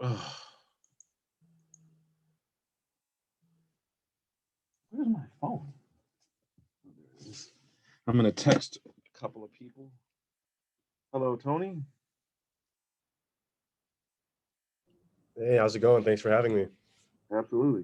Ugh. Where's my phone? Oh, there it is. I'm gonna text a couple of people. Hello, Tony. Hey, how's it going? Thanks for having me. Absolutely.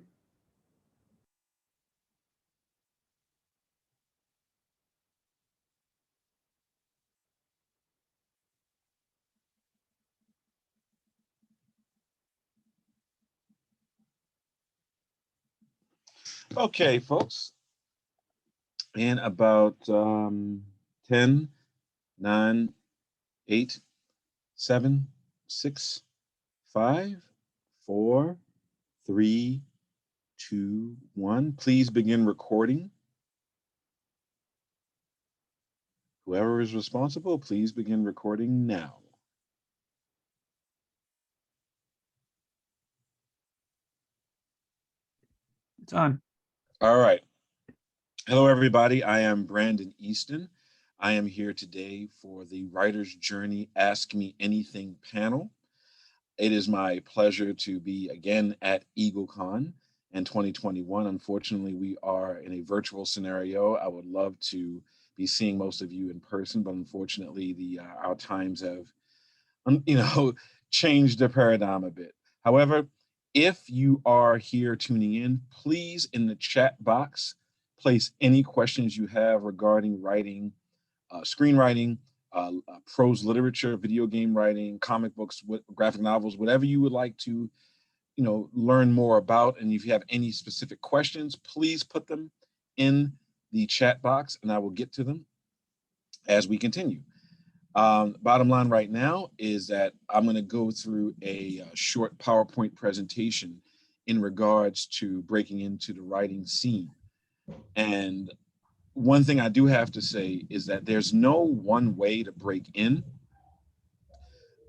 Okay, folks. In about 10, 9, 8, 7, 6, 5, 4, 3, 2, 1. Please begin recording. Whoever is responsible, please begin recording now. It's on. All right. Hello, everybody. I am Brandon Easton. I am here today for the Writer's Journey Ask Me Anything panel. It is my pleasure to be again at EagleCon in 2021. Unfortunately, we are in a virtual scenario. I would love to be seeing most of you in person, but unfortunately, our times have, changed the paradigm a bit. However, if you are here tuning in, please in the chat box place any questions you have regarding writing, screenwriting, prose literature, video game writing, comic books, graphic novels, whatever you would like to, learn more about. And if you have any specific questions, please put them in the chat box and I will get to them as we continue. Bottom line right now is that I'm going to go through a short PowerPoint presentation in regards to breaking into the writing scene. And one thing I do have to say is that there's no one way to break in.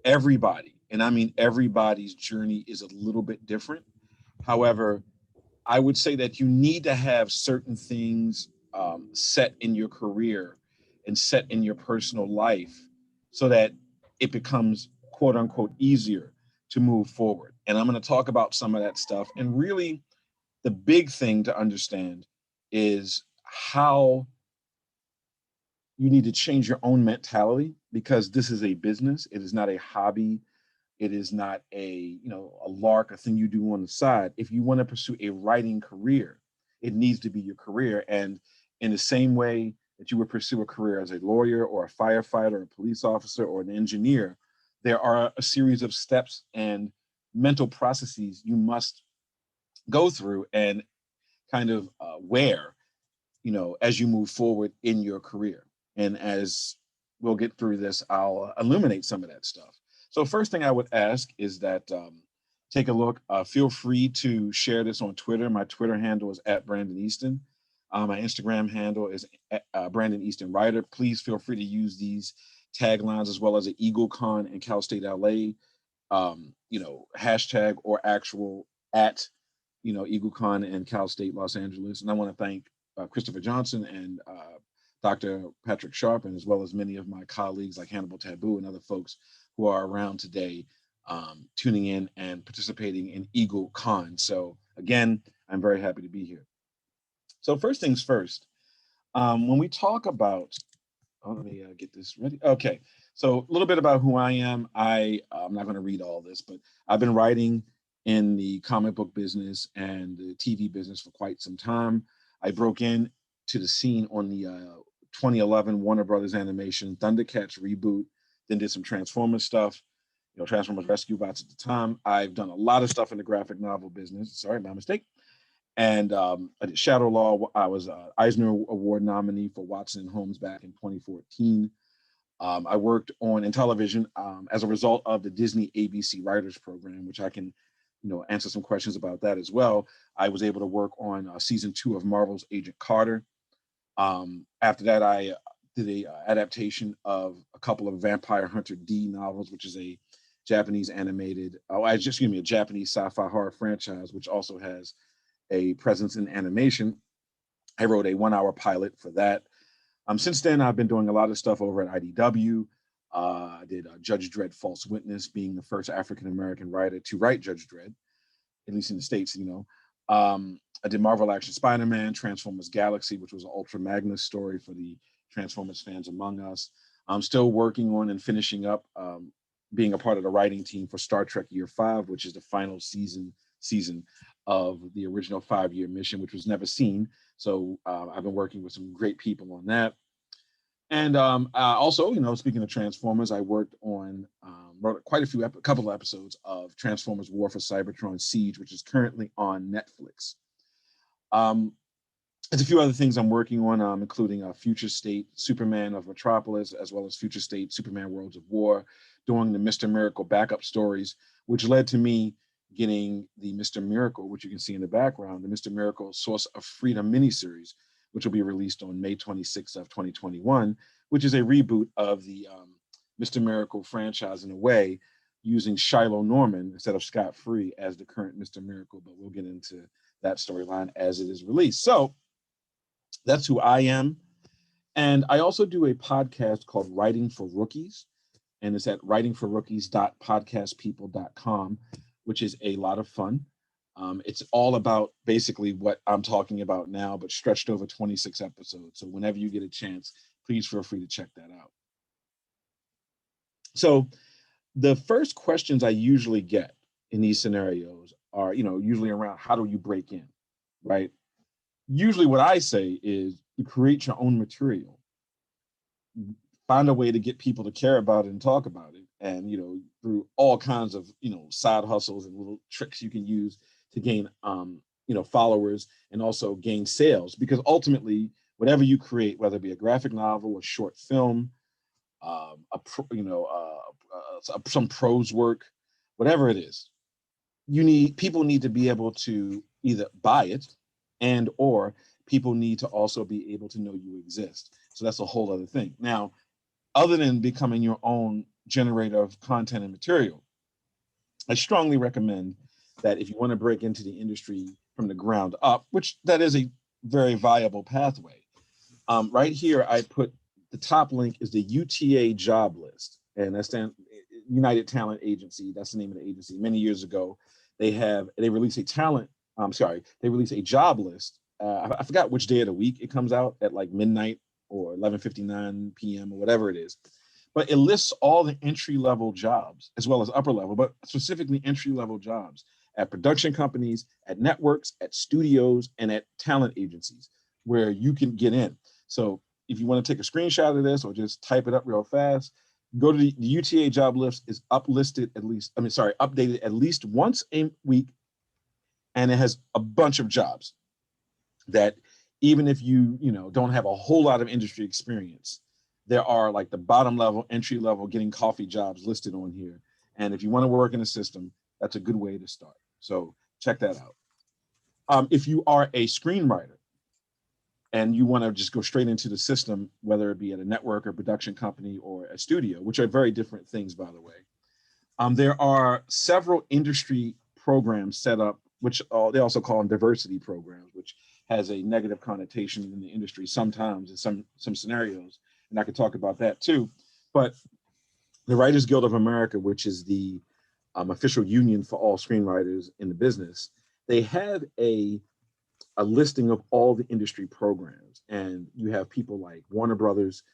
Everybody, and I mean everybody's journey is a little bit different. However, I would say that you need to have certain things set in your career and set in your personal life so that it becomes quote unquote easier to move forward. And I'm going to talk about some of that stuff. And really, the big thing to understand is how you need to change your own mentality because this is a business. It is not a hobby. It is not a lark, a thing you do on the side. If you want to pursue a writing career, it needs to be your career. And in the same way that you would pursue a career as a lawyer or a firefighter, a police officer, or an engineer, there are a series of steps and mental processes you must go through and kind of wear, as you move forward in your career. And as we'll get through this, I'll illuminate some of that stuff. So first thing I would ask is that take a look. Feel free to share this on Twitter. My Twitter handle is at Brandon Easton. My Instagram handle is Brandon Easton Writer. Please feel free to use these taglines as well as the EagleCon and Cal State LA, hashtag or actual at, EagleCon and Cal State Los Angeles. And I want to thank Christopher Johnson and Dr. Patrick Sharp, and as well as many of my colleagues like Hannibal Taboo and other folks who are around today tuning in and participating in EagleCon. So again, I'm very happy to be here. So first things first, when we talk about, let me get this ready. Okay, so a little bit about who I am. I'm not going to read all this, but I've been writing in the comic book business and the TV business for quite some time. I broke in to the scene on the 2011 Warner Brothers animation Thundercats reboot, then did some Transformers stuff, Transformers Rescue Bots at the time. I've done a lot of stuff in the graphic novel business. Sorry, my mistake. And I did Shadow Law. I was an Eisner Award nominee for Watson and Holmes back in 2014. I worked in television as a result of the Disney ABC Writers Program, which I can, answer some questions about that as well. I was able to work on season 2 of Marvel's Agent Carter. After that, I did a adaptation of a couple of Vampire Hunter D novels, which is a Japanese animated, a Japanese sci-fi horror franchise, which also has a presence in animation. I wrote a 1-hour pilot for that. Since then, I've been doing a lot of stuff over at IDW. I did Judge Dredd False Witness, being the first African-American writer to write Judge Dredd, at least in the States, I did Marvel Action Spider-Man, Transformers Galaxy, which was an Ultra Magnus story for the Transformers fans among us. I'm still working on and finishing up being a part of the writing team for Star Trek Year 5, which is the final season of the original 5-year mission, which was never seen. So I've been working with some great people on that. And also, speaking of Transformers, I worked on, wrote quite a couple of episodes of Transformers War for Cybertron Siege, which is currently on Netflix. There's a few other things I'm working on, including Future State Superman of Metropolis, as well as Future State Superman Worlds of War, doing the Mr. Miracle backup stories, which led to me getting the Mr. Miracle, which you can see in the background, the Mr. Miracle Source of Freedom miniseries, which will be released on May 26th of 2021, which is a reboot of the Mr. Miracle franchise in a way, using Shiloh Norman instead of Scott Free as the current Mr. Miracle, but we'll get into that storyline as it is released. So that's who I am. And I also do a podcast called Writing for Rookies, and it's at writingforrookies.podcastpeople.com, which is a lot of fun. It's all about basically what I'm talking about now, but stretched over 26 episodes. So whenever you get a chance, please feel free to check that out. So the first questions I usually get in these scenarios are, usually around how do you break in, right? Usually what I say is you create your own material, find a way to get people to care about it and talk about it. And, through all kinds of, side hustles and little tricks you can use to gain, followers and also gain sales, because ultimately, whatever you create, whether it be a graphic novel, a short film, some prose work, whatever it is, people need to be able to either buy it and or people need to also be able to know you exist. So that's a whole other thing. Now, other than becoming your own generator of content and material, I strongly recommend that if you want to break into the industry from the ground up, which that is a very viable pathway. Right here, I put the top link is the UTA job list, and that's United Talent Agency. That's the name of the agency. Many years ago, they release a job list. I forgot which day of the week it comes out, at like midnight or 11:59 p.m. or whatever it is. But it lists all the entry-level jobs as well as upper level, but specifically entry-level jobs at production companies, at networks, at studios, and at talent agencies where you can get in. So if you want to take a screenshot of this or just type it up real fast, go to the UTA job list is updated at least once a week. And it has a bunch of jobs that even if you don't have a whole lot of industry experience, there are like the bottom level, entry level, getting coffee jobs listed on here. And if you want to work in a system, that's a good way to start. So check that out. If you are a screenwriter and you want to just go straight into the system, whether it be at a network or production company or a studio, which are very different things, by the way, there are several industry programs set up, which they also call them diversity programs, which has a negative connotation in the industry sometimes in some scenarios. And I could talk about that too. But the Writers Guild of America, which is the official union for all screenwriters in the business, they have a listing of all the industry programs. And you have people like Warner Brothers,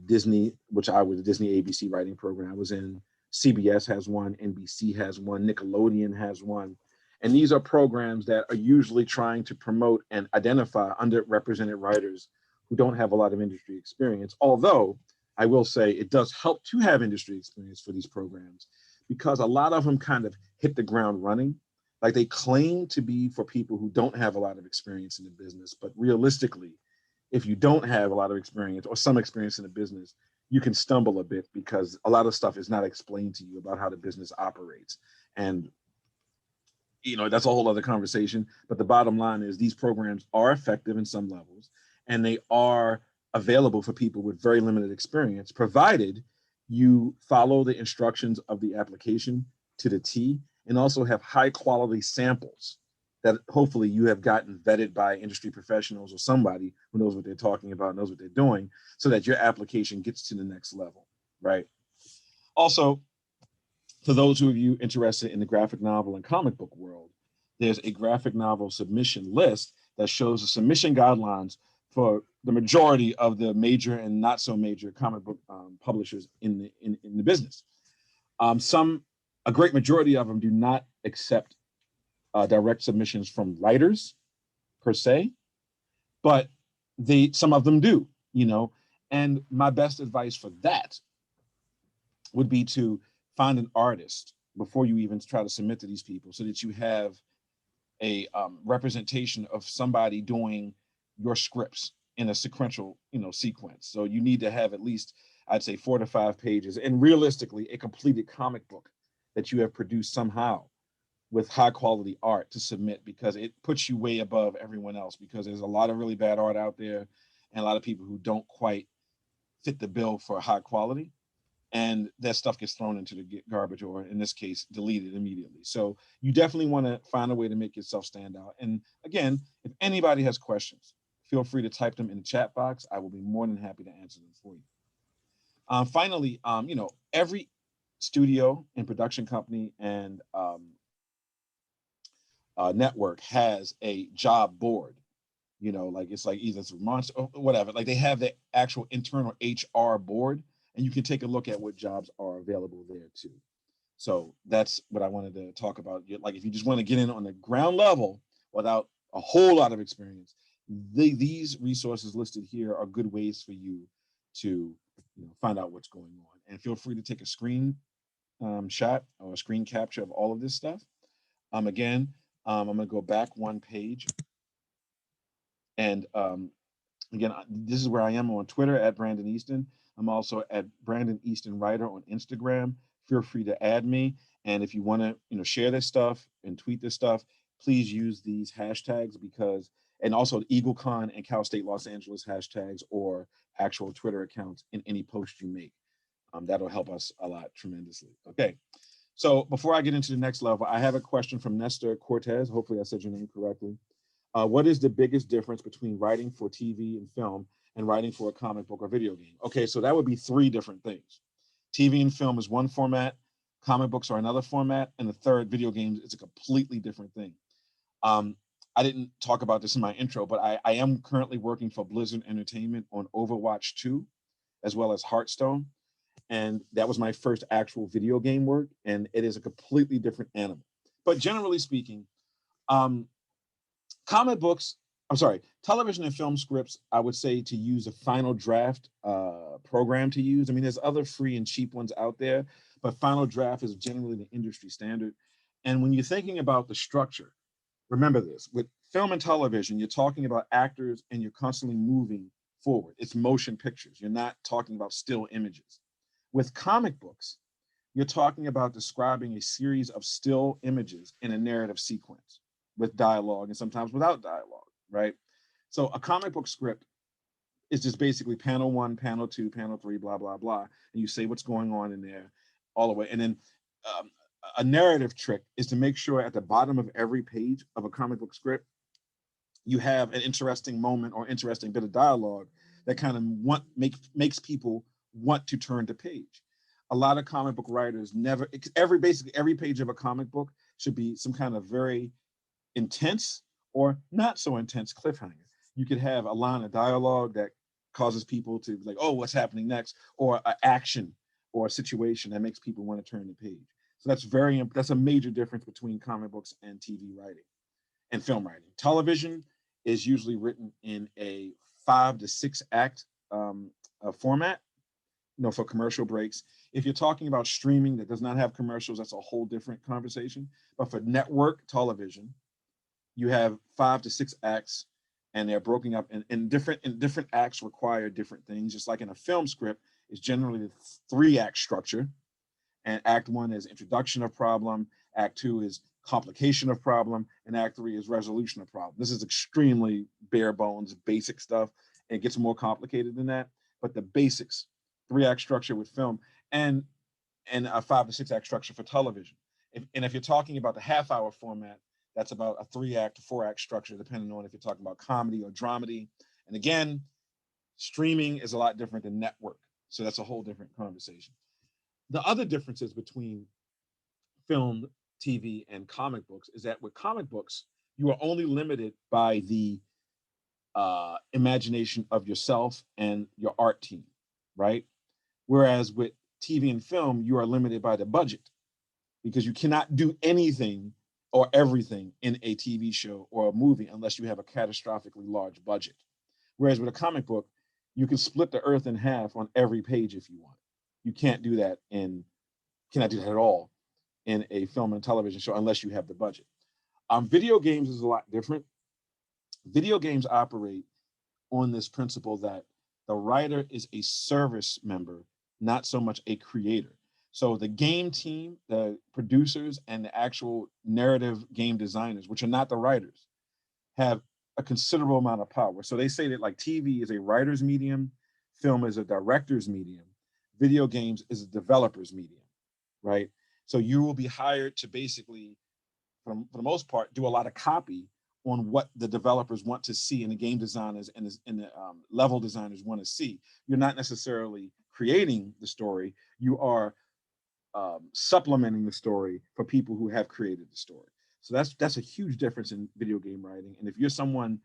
Disney, which I was a Disney ABC writing program I was in. CBS has one, NBC has one, Nickelodeon has one. And these are programs that are usually trying to promote and identify underrepresented writers who don't have a lot of industry experience. Although I will say it does help to have industry experience for these programs, because a lot of them kind of hit the ground running. Like, they claim to be for people who don't have a lot of experience in the business, but realistically, if you don't have a lot of experience or some experience in the business, you can stumble a bit because a lot of stuff is not explained to you about how the business operates. And that's a whole other conversation. But the bottom line is these programs are effective in some levels, and they are available for people with very limited experience, provided you follow the instructions of the application to the T, and also have high quality samples that hopefully you have gotten vetted by industry professionals or somebody who knows what they're talking about, knows what they're doing, so that your application gets to the next level, right? Also, for those of you interested in the graphic novel and comic book world, there's a graphic novel submission list that shows the submission guidelines for the majority of the major and not so major comic book publishers in the business. A great majority of them do not accept direct submissions from writers per se, but some of them do, and my best advice for that would be to find an artist before you even try to submit to these people, so that you have a representation of somebody doing your scripts in a sequential, sequence. So you need to have at least, I'd say, 4 to 5 pages, and realistically, a completed comic book that you have produced somehow with high quality art to submit, because it puts you way above everyone else, because there's a lot of really bad art out there and a lot of people who don't quite fit the bill for high quality. And that stuff gets thrown into the garbage, or in this case, deleted immediately. So you definitely want to find a way to make yourself stand out. And again, if anybody has questions, feel free to type them in the chat box. I will be more than happy to answer them for you. Finally, every studio and production company and network has a job board. Like it's like either through Monster or whatever. Like they have the actual internal HR board, and you can take a look at what jobs are available there too. So that's what I wanted to talk about. Like if you just want to get in on the ground level without a whole lot of experience, these resources listed here are good ways for you to find out what's going on. And feel free to take a screen shot or a screen capture of all of this stuff. Again, I'm going to go back one page. And again, this is where I am on Twitter at Brandon Easton. I'm also at Brandon Easton Writer on Instagram. Feel free to add me. And if you want to, share this stuff and tweet this stuff, please use these hashtags, and also EagleCon and Cal State Los Angeles hashtags or actual Twitter accounts in any post you make. That'll help us a lot tremendously. Okay. So before I get into the next level, I have a question from Nestor Cortez. Hopefully I said your name correctly. What is the biggest difference between writing for TV and film and writing for a comic book or video game? Okay, so that would be 3 different things. TV and film is one format, comic books are another format, and the third, video games, is a completely different thing. I didn't talk about this in my intro, but I am currently working for Blizzard Entertainment on Overwatch 2, as well as Hearthstone. And that was my first actual video game work, and it is a completely different animal. But generally speaking, television and film scripts, I would say to use a Final Draft program to use. I mean, there's other free and cheap ones out there, but Final Draft is generally the industry standard. And when you're thinking about the structure, remember this, with film and television, you're talking about actors and you're constantly moving forward. It's motion pictures. You're not talking about still images. With comic books, you're talking about describing a series of still images in a narrative sequence with dialogue and sometimes without dialogue, right? So a comic book script is just basically panel 1, panel 2, panel 3, blah, blah, blah. And you say what's going on in there all the way. And then a narrative trick is to make sure at the bottom of every page of a comic book script, you have an interesting moment or interesting bit of dialogue that kind of makes people want to turn the page. A lot of comic book writers basically every page of a comic book should be some kind of very intense or not so intense cliffhanger. You could have a line of dialogue that causes people to be like, oh, what's happening next? Or an action or a situation that makes people want to turn the page. So that's a major difference between comic books and TV writing and film writing. Television is usually written in a 5 to 6 act format, for commercial breaks. If you're talking about streaming that does not have commercials, that's a whole different conversation. But for network television, you have 5 to 6 acts, and they're broken up in different acts require different things. Just like in a film script, it's generally a 3-act structure. And act 1 is introduction of problem, act 2 is complication of problem, and act 3 is resolution of problem. This is extremely bare bones, basic stuff. It gets more complicated than that, but the basics, 3-act structure with film and a 5 to 6 act structure for television. If you're talking about the half-hour format, that's about a 3-act to 4-act structure, depending on if you're talking about comedy or dramedy. And again, streaming is a lot different than network. So that's a whole different conversation. The other differences between film, TV, and comic books is that with comic books, you are only limited by the imagination of yourself and your art team, right? Whereas with TV and film, you are limited by the budget because you cannot do anything or everything in a TV show or a movie unless you have a catastrophically large budget. Whereas with a comic book, you can split the earth in half on every page if you want. You can't do that cannot do that at all in a film and television show unless you have the budget. Video games is a lot different. Video games operate on this principle that the writer is a service member, not so much a creator. So the game team, the producers, and the actual narrative game designers, which are not the writers, have a considerable amount of power. So they say that like TV is a writer's medium, film is a director's medium, video games is a developer's medium, right? So you will be hired to basically, for the most part, do a lot of copy on what the developers want to see and the game designers and the level designers want to see. You're not necessarily creating the story. You are supplementing the story for people who have created the story. So that's a huge difference in video game writing. And if you're someone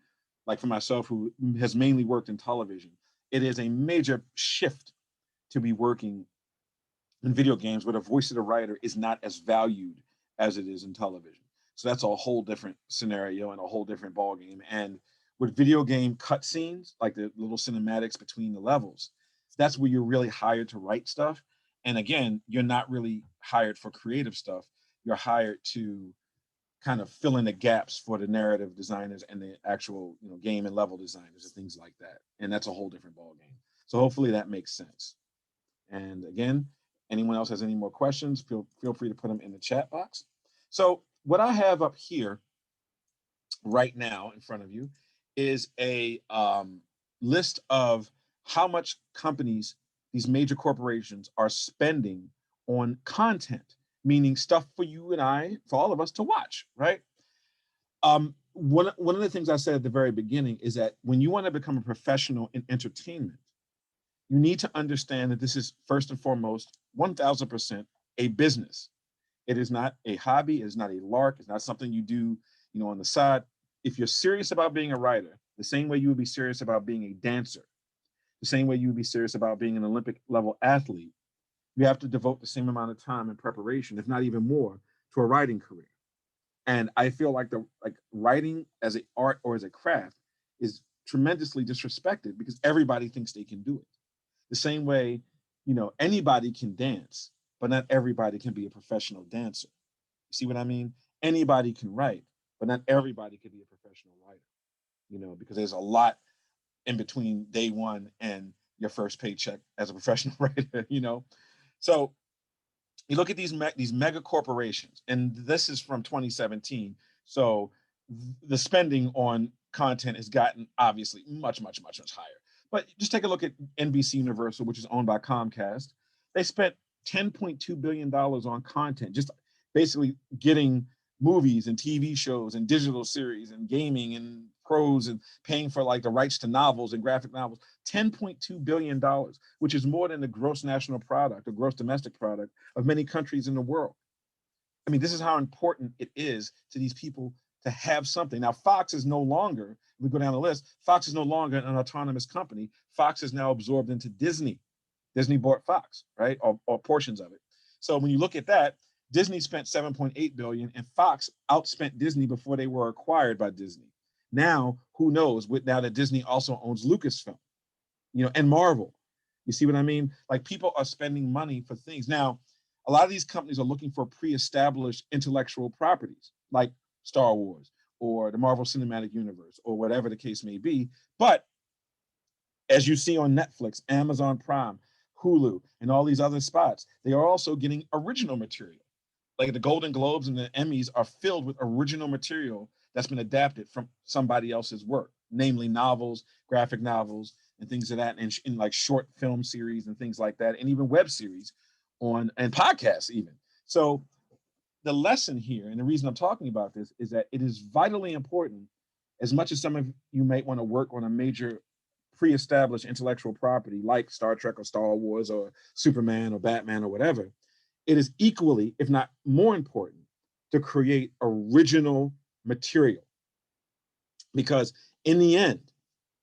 like for myself who has mainly worked in television, it is a major shift to be working in video games where the voice of the writer is not as valued as it is in television. So that's a whole different scenario and a whole different ball game. And with video game cutscenes, like the little cinematics between the levels, that's where you're really hired to write stuff. And again, you're not really hired for creative stuff. You're hired to kind of fill in the gaps for the narrative designers and the actual, game and level designers and things like that. And that's a whole different ball game. So hopefully that makes sense. And again, anyone else has any more questions, feel free to put them in the chat box. So what I have up here right now in front of you is a list of how much companies, these major corporations, are spending on content, meaning stuff for you and I, for all of us to watch, right? One of the things I said at the very beginning is that when you want to become a professional in entertainment, you need to understand that this is first and foremost 1000% a business. It is not a hobby. It is not a lark. It's not something you do, on the side. If you're serious about being a writer, the same way you would be serious about being a dancer, the same way you would be serious about being an Olympic level athlete, you have to devote the same amount of time and preparation, if not even more, to a writing career. And I feel like writing as an art or as a craft is tremendously disrespected because everybody thinks they can do it. The same way, anybody can dance, but not everybody can be a professional dancer. You see what I mean? Anybody can write, but not everybody can be a professional writer, because there's a lot in between day one and your first paycheck as a professional writer. So you look at these mega corporations, and this is from 2017. So the spending on content has gotten obviously much, much, much, much higher. But just take a look at NBC Universal, which is owned by Comcast. They spent $10.2 billion on content, just basically getting movies and TV shows and digital series and gaming and pros and paying for like the rights to novels and graphic novels. $10.2 billion, which is more than the gross national product or gross domestic product of many countries in the world. I mean, this is how important it is to these people to have something. Now, Fox is no longer, if we go down the list, Fox is no longer an autonomous company. Fox is now absorbed into Disney. Disney bought Fox, right? Or portions of it. So when you look at that, Disney spent $7.8 billion and Fox outspent Disney before they were acquired by Disney. Now, who knows, now that Disney also owns Lucasfilm, and Marvel. You see what I mean? Like people are spending money for things. Now, a lot of these companies are looking for pre-established intellectual properties like Star Wars or the Marvel Cinematic Universe or whatever the case may be. But as you see on Netflix, Amazon Prime, Hulu, and all these other spots, they are also getting original material. Like the Golden Globes and the Emmys are filled with original material that's been adapted from somebody else's work, namely novels, graphic novels, and things of that, and in like short film series and things like that, and even web series and podcasts even. So the lesson here, and the reason I'm talking about this, is that it is vitally important, as much as some of you might want to work on a major pre-established intellectual property like Star Trek or Star Wars or Superman or Batman or whatever, it is equally, if not more important, to create original material. Because in the end,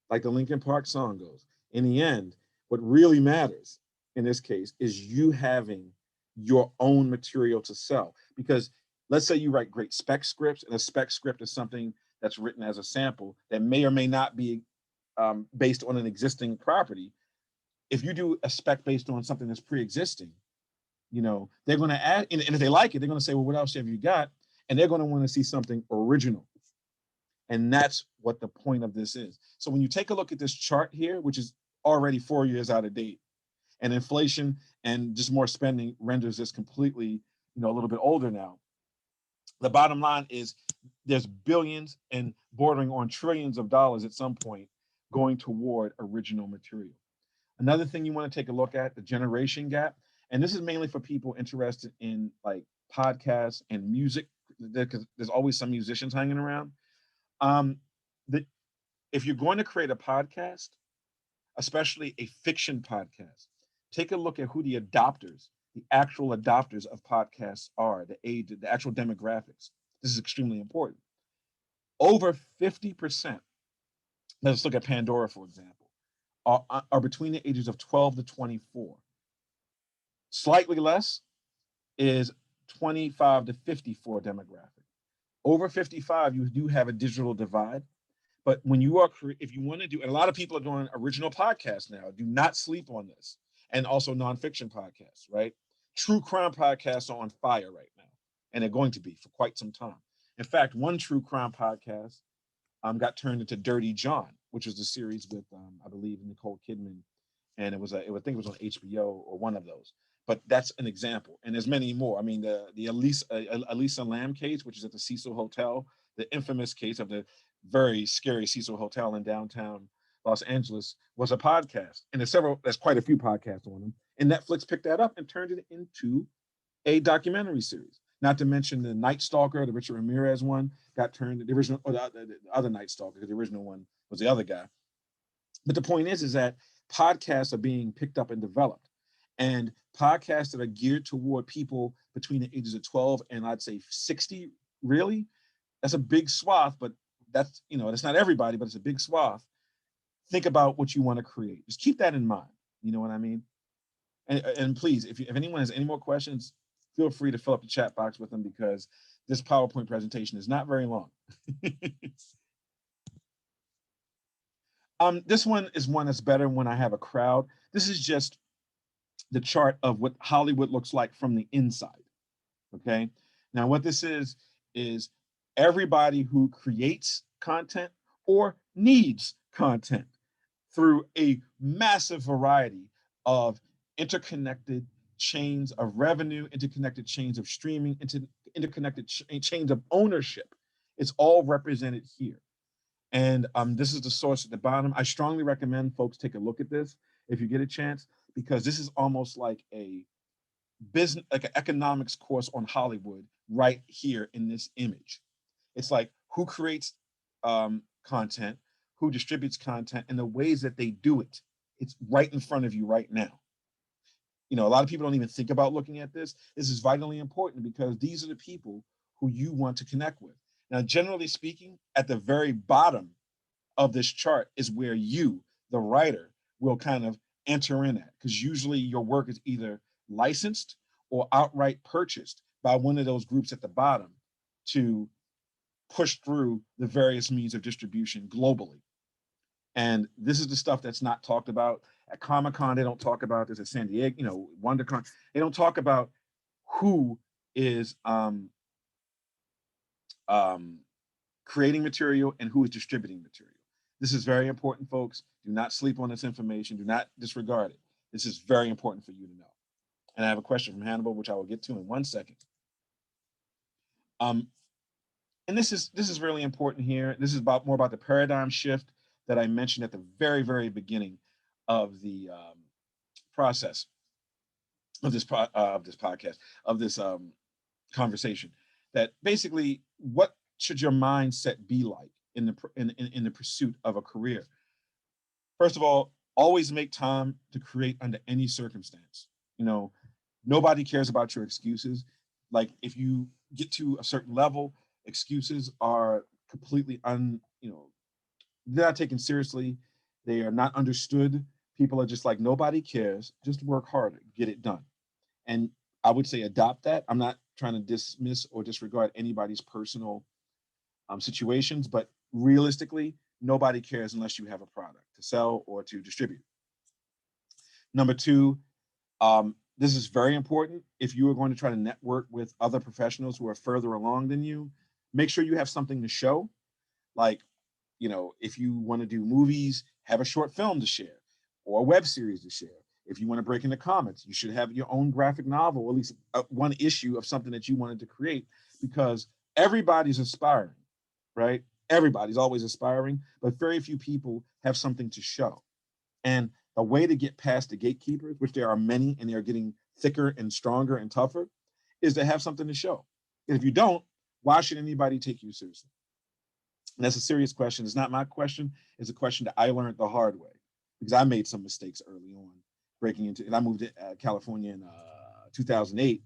like the Linkin Park song goes, in the end, what really matters in this case is you having your own material to sell. Because let's say you write great spec scripts, and a spec script is something that's written as a sample that may or may not be based on an existing property. If you do a spec based on something that's pre-existing, they're going to add, and if they like it, they're going to say, well, what else have you got? And they're going to want to see something original. And that's what the point of this is. So when you take a look at this chart here, which is already 4 years out of date, and inflation and just more spending renders this completely, a little bit older now. The bottom line is there's billions and bordering on trillions of dollars at some point going toward original material. Another thing you want to take a look at, the generation gap. And this is mainly for people interested in like podcasts and music, because there's always some musicians hanging around. If you're going to create a podcast, especially a fiction podcast, take a look at who the actual adopters of podcasts are, the age, the actual demographics. This is extremely important. Over 50%, let's look at Pandora, for example, are between the ages of 12 to 24. Slightly less is 25 to 54 demographic. Over 55, you do have a digital divide. But when you are, if you want to do, and a lot of people are doing original podcasts now, do not sleep on this. And also nonfiction podcasts, right? True crime podcasts are on fire right now, and they're going to be for quite some time. In fact, one true crime podcast got turned into Dirty John, which was the series with, I believe, Nicole Kidman, and I think it was on HBO or one of those. But that's an example, and there's many more. I mean, the Elisa Lam case, which is at the Cecil Hotel, the infamous case of the very scary Cecil Hotel in downtown Los Angeles, was a podcast, and there's quite a few podcasts on them. And Netflix picked that up and turned it into a documentary series. Not to mention the Night Stalker, the Richard Ramirez one, got turned the original, or the other Night Stalker, because the original one was the other guy. But the point is that podcasts are being picked up and developed, and podcasts that are geared toward people between the ages of 12 and I'd say 60. Really, that's a big swath, but that's not everybody, but it's a big swath. Think about what you want to create. Just keep that in mind. You know what I mean? And please, if anyone has any more questions, feel free to fill up the chat box with them, because this PowerPoint presentation is not very long. This one is one that's better when I have a crowd. This is just the chart of what Hollywood looks like from the inside. Okay. Now, what this is everybody who creates content or needs content through a massive variety of interconnected chains of revenue, interconnected chains of streaming, interconnected chains of ownership. It's all represented here. And this is the source at the bottom. I strongly recommend folks take a look at this if you get a chance, because this is almost like a business, like an economics course on Hollywood right here in this image. It's like who creates content, who distributes content, and the ways that they do it. It's right in front of you right now. A lot of people don't even think about looking at this. This is vitally important, because these are the people who you want to connect with. Now, generally speaking, at the very bottom of this chart is where you, the writer, will kind of enter in at, because usually your work is either licensed or outright purchased by one of those groups at the bottom to push through the various means of distribution globally. And this is the stuff that's not talked about. At Comic-Con, they don't talk about this. At San Diego, WonderCon, they don't talk about who is creating material and who is distributing material. This is very important, folks. Do not sleep on this information. Do not disregard it. This is very important for you to know. And I have a question from Hannibal, which I will get to in 1 second. And this is really important here. This is more about the paradigm shift that I mentioned at the very, very beginning of the process of this podcast, of this conversation. That basically, what should your mindset be like in the pursuit of a career? First of all, always make time to create under any circumstance. You know, nobody cares about your excuses. Like if you get to a certain level, excuses are completely they're not taken seriously. They are not understood. People are just like, nobody cares. Just work harder, get it done. And I would say adopt that. I'm not trying to dismiss or disregard anybody's personal situations, but realistically, nobody cares unless you have a product to sell or to distribute. Number two, this is very important. If you are going to try to network with other professionals who are further along than you, make sure you have something to show. Like, if you want to do movies, have a short film to share or a web series to share. If you want to break into comics, you should have your own graphic novel, or at least one issue of something that you wanted to create, because everybody's aspiring, right? Everybody's always aspiring, but very few people have something to show. And the way to get past the gatekeepers, which there are many and they are getting thicker and stronger and tougher, is to have something to show. And if you don't, why should anybody take you seriously? And that's a serious question. It's not my question. It's a question that I learned the hard way, because I made some mistakes early on breaking into, and I moved to California in 2008,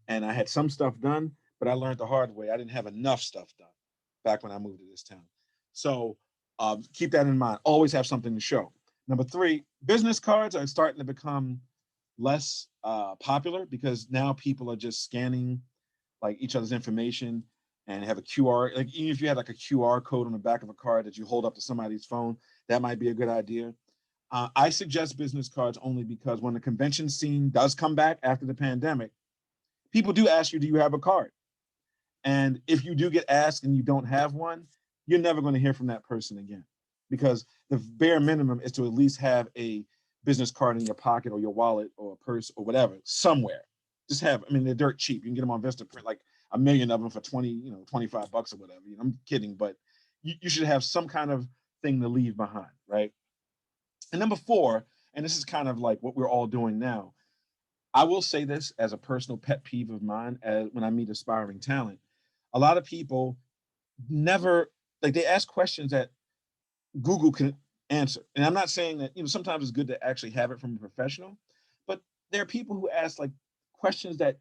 and I had some stuff done, but I learned the hard way. I didn't have enough stuff done back when I moved to this town. So keep that in mind. Always have something to show. Number three, business cards are starting to become less popular, because now people are just scanning like each other's information and have a QR. Like even if you had like a QR code on the back of a card that you hold up to somebody's phone, that might be a good idea. I suggest business cards only because when the convention scene does come back after the pandemic, people do ask you, do you have a card? And if you do get asked and you don't have one, you're never going to hear from that person again, because the bare minimum is to at least have a business card in your pocket or your wallet or a purse or whatever, somewhere. Just have, I mean, they're dirt cheap. You can get them on Vistaprint, like a million of them for 20, $25 or whatever. I'm kidding, but you should have some kind of thing to leave behind, right? And number four, and this is kind of like what we're all doing now, I will say this as a personal pet peeve of mine, as when I meet aspiring talent, a lot of people never, like, they ask questions that Google can answer. And I'm not saying that, sometimes it's good to actually have it from a professional, but there are people who ask like questions that,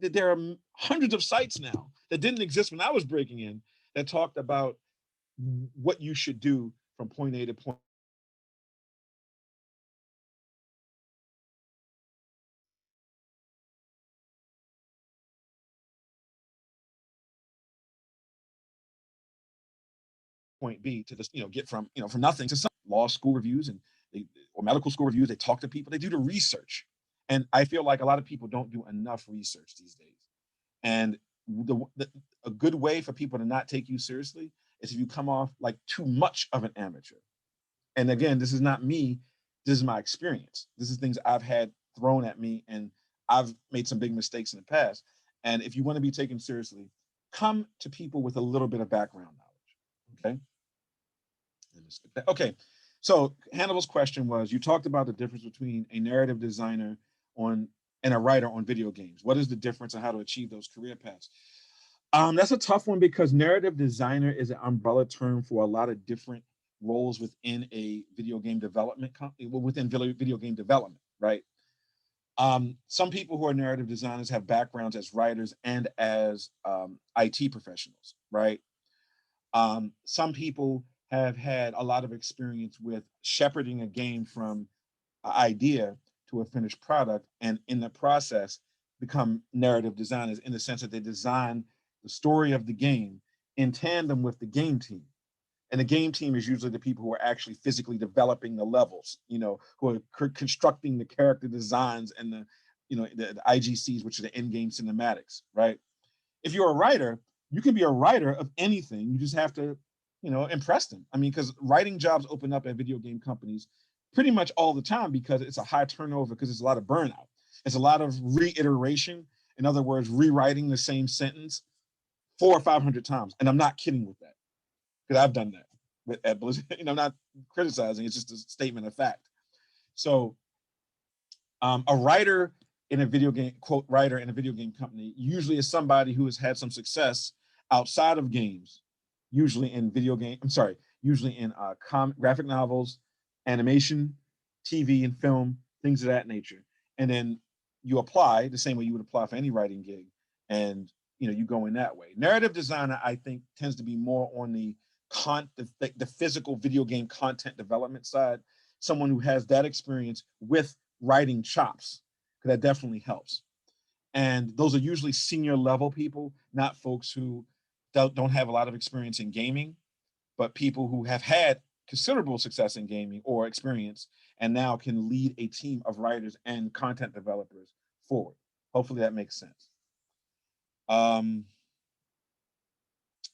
there are hundreds of sites now that didn't exist when I was breaking in, that talked about what you should do from point A to point. Point B to this, get from nothing to some law school reviews or medical school reviews. They talk to people, they do the research. And I feel like a lot of people don't do enough research these days. And a good way for people to not take you seriously is if you come off like too much of an amateur. And again, this is not me, this is my experience. This is things I've had thrown at me, and I've made some big mistakes in the past. And if you want to be taken seriously, come to people with a little bit of background knowledge. Okay. Okay, so Hannibal's question was, you talked about the difference between a narrative designer and a writer on video games. What is the difference and how to achieve those career paths? That's a tough one, because narrative designer is an umbrella term for a lot of different roles within a video game development company, within video game development, right? Some people who are narrative designers have backgrounds as writers and as IT professionals, right? Some people have had a lot of experience with shepherding a game from an idea to a finished product, and in the process become narrative designers, in the sense that they design the story of the game in tandem with the game team. And the game team is usually the people who are actually physically developing the levels, who are constructing the character designs and the IGCs, which are the in-game cinematics, right? If you're a writer, you can be a writer of anything. You just have to, impress them. I mean, because writing jobs open up at video game companies pretty much all the time, because it's a high turnover, because it's a lot of burnout. It's a lot of reiteration. In other words, rewriting the same sentence 400 or 500 times. And I'm not kidding with that, because I've done that at Blizzard. I'm not criticizing. It's just a statement of fact. So a writer in a video game, quote, writer in a video game company usually is somebody who has had some success outside of games, usually in graphic novels, animation, TV and film, things of that nature. And then you apply the same way you would apply for any writing gig, and you go in that way. Narrative designer, I think, tends to be more on the physical video game content development side. Someone who has that experience with writing chops, because that definitely helps. And those are usually senior level people, not folks who don't have a lot of experience in gaming, but people who have had considerable success in gaming or experience and now can lead a team of writers and content developers forward. Hopefully that makes sense. The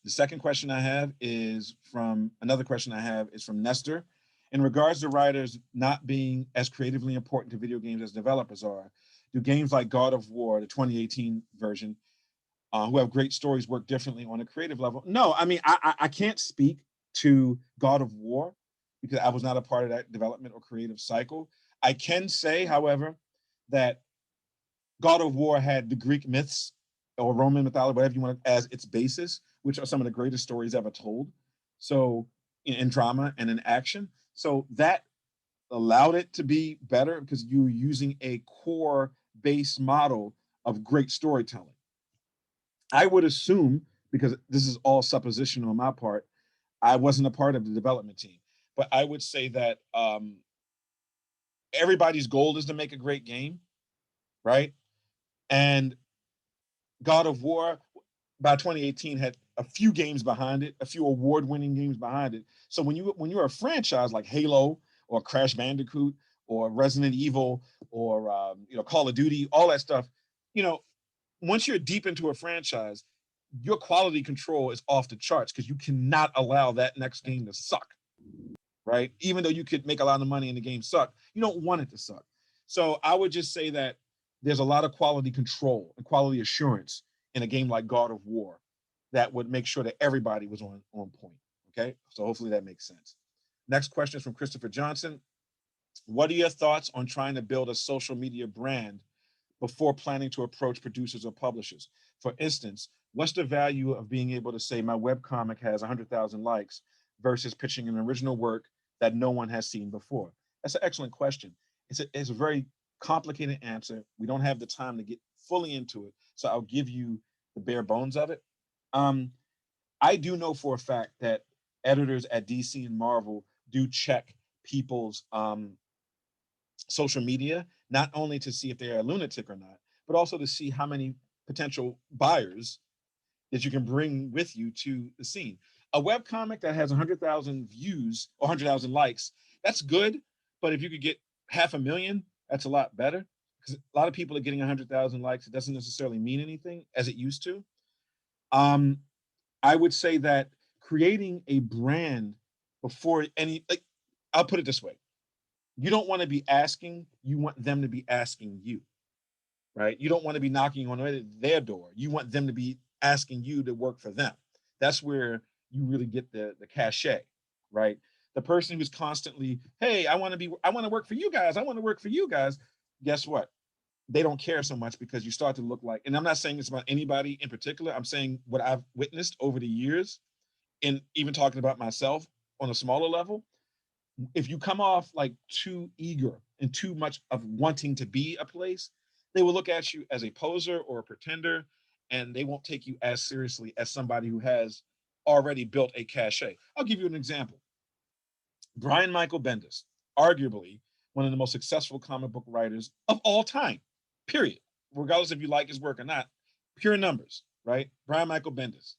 second question I have is from Nestor. In regards to writers not being as creatively important to video games as developers are, do games like God of War, the 2018 version, who have great stories, work differently on a creative level? No, I mean, I can't speak to God of War because I was not a part of that development or creative cycle. I can say, however, that God of War had the Greek myths or Roman mythology, whatever you want, as its basis, which are some of the greatest stories ever told. So in drama and in action. So that allowed it to be better because you were using a core base model of great storytelling. I would assume, because this is all supposition on my part, I wasn't a part of the development team, but I would say that everybody's goal is to make a great game, right? And God of War by 2018 had a few games behind it, a few award-winning games behind it. So when you're a franchise like Halo or Crash Bandicoot or Resident Evil or Call of Duty, all that stuff, once you're deep into a franchise, your quality control is off the charts because you cannot allow that next game to suck, right? Even though you could make a lot of money and the game suck, you don't want it to suck. So I would just say that there's a lot of quality control and quality assurance in a game like God of War that would make sure that everybody was on point, okay? So hopefully that makes sense. Next question is from Christopher Johnson. What are your thoughts on trying to build a social media brand before planning to approach producers or publishers? For instance, what's the value of being able to say my webcomic has 100,000 likes versus pitching an original work that no one has seen before? That's an excellent question. It's a very complicated answer. We don't have the time to get fully into it, so I'll give you the bare bones of it. I do know for a fact that editors at DC and Marvel do check people's social media, not only to see if they're a lunatic or not, but also to see how many potential buyers that you can bring with you to the scene. A webcomic that has 100,000 views or 100,000 likes, that's good. But if you could get 500,000, that's a lot better. Because a lot of people are getting 100,000 likes. It doesn't necessarily mean anything as it used to. I would say that creating a brand before I'll put it this way. You don't want to be asking, you want them to be asking you, right? You don't want to be knocking on their door. You want them to be asking you to work for them. That's where you really get the cachet, right? The person who's constantly, hey, I want to work for you guys. I want to work for you guys. Guess what? They don't care so much because you start to look like, and I'm not saying this about anybody in particular. I'm saying what I've witnessed over the years, and even talking about myself on a smaller level. If you come off like too eager and too much of wanting to be a place, they will look at you as a poser or a pretender, and they won't take you as seriously as somebody who has already built a cachet. I'll give you an example. Brian Michael Bendis, arguably one of the most successful comic book writers of all time, period. Regardless if you like his work or not, pure numbers, right? Brian Michael Bendis.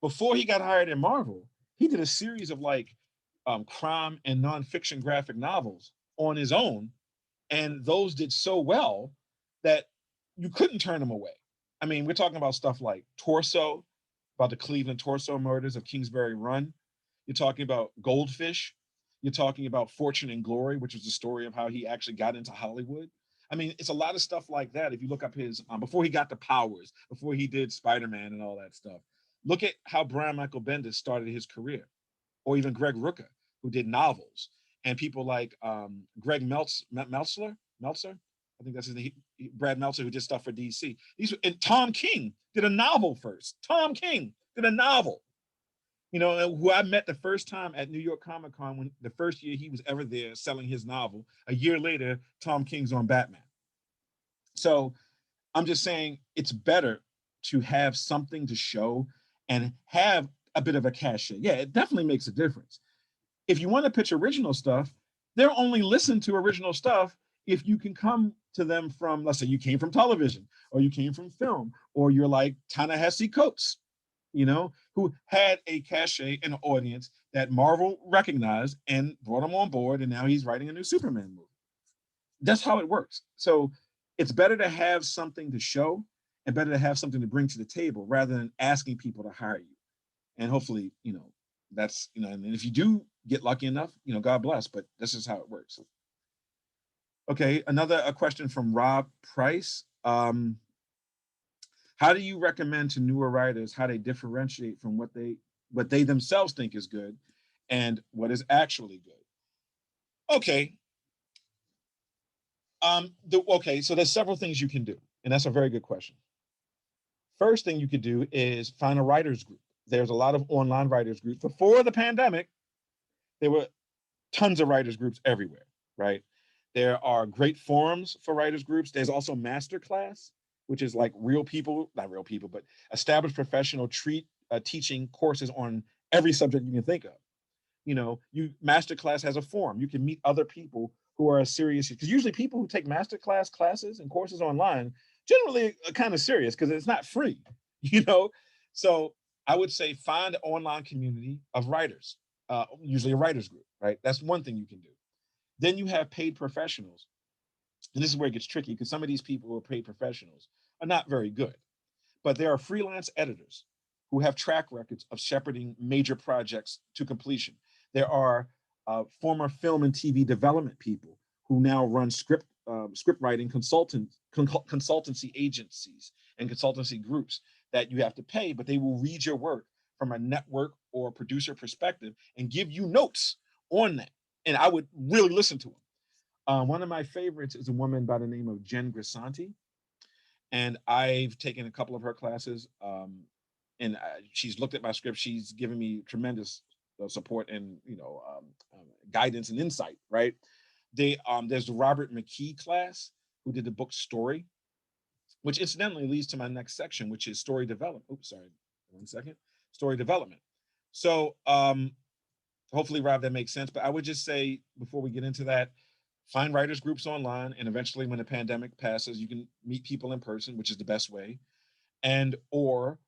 Before he got hired in Marvel, he did a series of crime and nonfiction graphic novels on his own, and those did so well that you couldn't turn them away. I mean, we're talking about stuff like Torso, about the Cleveland Torso murders of Kingsbury Run. You're talking about Goldfish. You're talking about Fortune and Glory, which is the story of how he actually got into Hollywood. I mean, it's a lot of stuff like that. If you look up his, before he got the powers, before he did Spider-Man and all that stuff, look at how Brian Michael Bendis started his career, or even Greg Rucka, who did novels, and people like Greg Meltzer, I think that's his name, Brad Meltzer, who did stuff for DC. And Tom King did a novel first. Tom King did a novel. you know, who I met the first time at New York Comic Con when the first year he was ever there selling his novel. A year later, Tom King's on Batman. So I'm just saying it's better to have something to show and have a bit of a cachet. Yeah, it definitely makes a difference. If you want to pitch original stuff, they'll only listen to original stuff if you can come to them from, let's say you came from television or you came from film, or you're like Ta-Nehisi Coates, you know, who had a cachet and an audience that Marvel recognized and brought him on board, and now he's writing a new Superman movie. That's how it works. So it's better to have something to show and better to have something to bring to the table rather than asking people to hire you. And hopefully, you know, that's, you know, and if you do get lucky enough, you know, God bless, but this is how it works. Okay, a question from Rob Price. How do you recommend to newer writers how they differentiate from what they themselves think is good and what is actually good? Okay. So there's several things you can do, and that's a very good question. First thing you could do is find a writers group. There's a lot of online writers groups. Before the pandemic, there were tons of writers groups everywhere, right? There are great forums for writers groups. There's also Masterclass, which is like real people, not real people, but established professional teaching courses on every subject you can think of. You know, Masterclass has a forum. You can meet other people who are serious, because usually people who take Masterclass classes and courses online generally are kind of serious because it's not free, you know? So I would say find an online community of writers, usually a writers group, right? That's one thing you can do. Then you have paid professionals. And this is where it gets tricky because some of these people who are paid professionals are not very good. But there are freelance editors who have track records of shepherding major projects to completion. There are former film and TV development people who now run script writing consultancy agencies and consultancy groups that you have to pay, but they will read your work from a network or producer perspective and give you notes on that. And I would really listen to them. One of my favorites is a woman by the name of Jen Grisanti, and I've taken a couple of her classes, and she's looked at my script. She's given me tremendous support and, you know, guidance and insight. Right? There's the Robert McKee class who did the book Story, which incidentally leads to my next section, which is story development. Oops, sorry, 1 second. Story development. So hopefully, Rob, that makes sense. But I would just say before we get into that, find writers groups online, and eventually when the pandemic passes, you can meet people in person, which is the best way. And or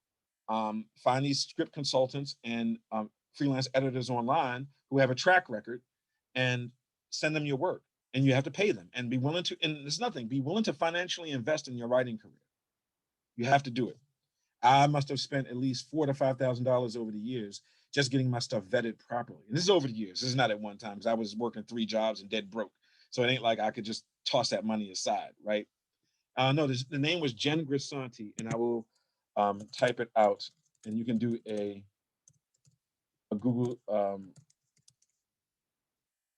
find these script consultants and freelance editors online who have a track record, and send them your work. And you have to pay them and be willing to, and there's nothing, be willing to financially invest in your writing career. You have to do it. I must have spent at least $4,000 to $5,000 over the years just getting my stuff vetted properly. And this is over the years. This is not at one time, because I was working 3 jobs and dead broke. So it ain't like I could just toss that money aside, right? No, the name was Jen Grisanti, and I will type it out, and you can do a Google.